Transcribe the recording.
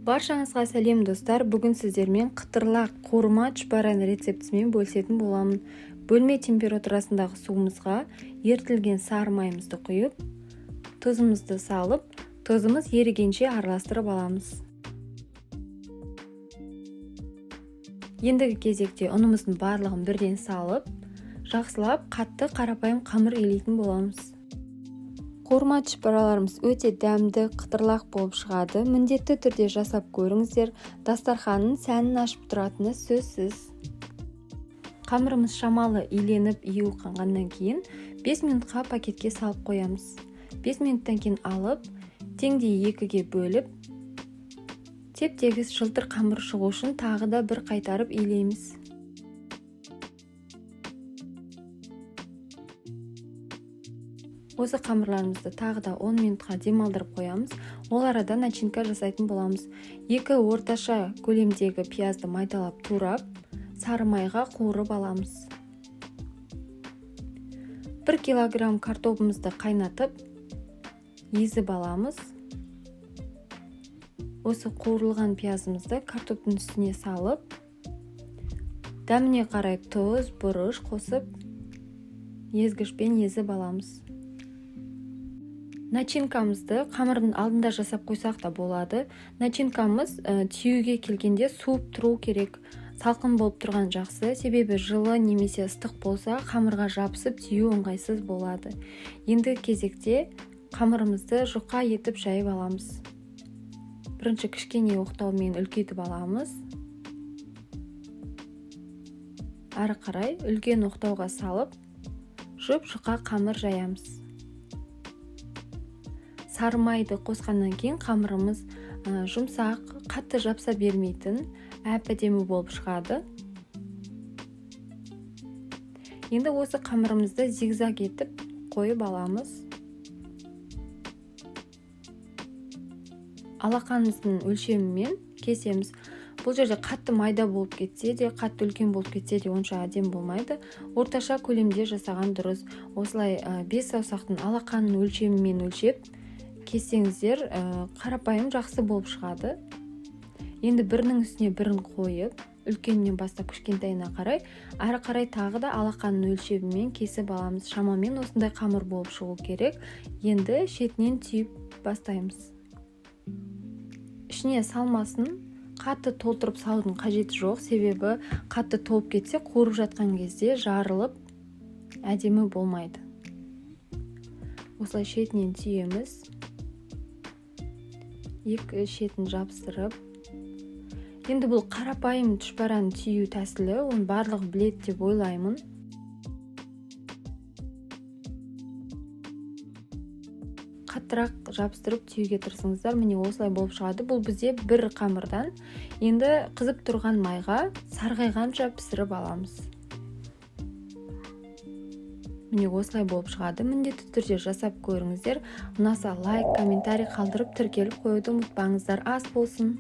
Баршаңызға сәлем достар. Бүгін сіздермен қытырлақ қуырма чупаран рецептісімен бөлісетін боламын. Бөлме температурасындағы суымызға ертілген сары майымызды құйып, тұзымызды салып, тұзымыз ерігенше араластырып аламыз. Ендігі кезекте ұнымыздың барлығын бірден салып, жақсылап қатты қарапайым қамыр илейтін боламыз. Қуырма чупараларымыз өте дәмді, қытырлақ болып шығады. Міндетті түрде жасап көріңіздер. Дастарханның сәнін ашып тұратыны сөзсіз. Қамырымыз шамалы иленіп, июі қанғаннан кейін 5 минутқа пакетке салып қоямыз. 5 минуттан кейін алып, теңдей екіге бөліп, теп-тегіс жылтыр қамыр шығу үшін тағы да бір қайтарып илейміз. Осы қамырларымызды тағы да 10 минутқа демалдырып қоямыз. Ол арада начинка жасайтын боламыз. 2 орташа көлемдегі пиязды майдалап турап, сары майға қуырып аламыз. 1 килограмм картопымызды қайнатып, езіп аламыз. Осы қуырылған пиязымызды картоптың үстіне салып, дәміне қарай тұз, бұрыш қосып, езгішпен езіп аламыз. Начинкамызды қамырдың алдында жасап қойсақ та болады. Начинкамыз тиюге келгенде суып тұру керек. Салқын болып тұрған жақсы, себебі жылы немесе ыстық болса, қамырға жабысып тию ыңғайсыз болады. Енді кезекте қамырымызды жұқа етіп жайып аламыз. Бірінші кішкене оқтаумен үлкейтіп аламыз. Ары қарай үлкен оқтауға салып, жұп-жұқа қамыр жаямыз. Сары майды қосқаннан кейін қамырымыз жұмсақ, қатты жапса бермейтін, әп-әдемі болып шығады. Енді осы қамырымызды зигзаг етіп қойып аламыз. Алақанымыздың өлшемімен кесеміз. Бұл жерде қатты майда болып кетсе де, қатты үлкен болып кетсе де онша әдем болмайды. Орташа көлемде жасаған дұрыс. Осылай 5 саусақтың алақанның өлшемімен өлшеп кессеңіздер, қарапайым жақсы болып шығады. Енді бірінің үстіне бірін қойып, үлкеннен бастап кішкентайына қарай, ары қарай тағы да алақанның өлшемімен кесіп аламыз. Шамамен осындай қамыр болып шығу керек. Енді шетінен түйіп бастаймыз. Ішіне салмасын қатты толтырып салудың қажеті жоқ, себебі қатты толып кетсе, қуырып жатқан кезде жарылып, әдемі болмайды. Осылай шетінен түйеміз. Екі шетін жабыстырып. Енді бұл қарапайым чупаран түйу тәсілі, оны барлығы біледі деп ойлаймын. Қаттырақ жабыстырып түйуге тырысыңыздар. Міне осылай болып шығады. Бұл бізде бір қамырдан. Енді қызып тұрған майға сарғайғанша пісіріп аламыз. Міне осылай болып шығады. Міндетті түрде жасап көріңіздер. Ұнаса лайк, комментарий қалдырып тіркеліп қоюды ұмытпаңыздар. Ас болсын.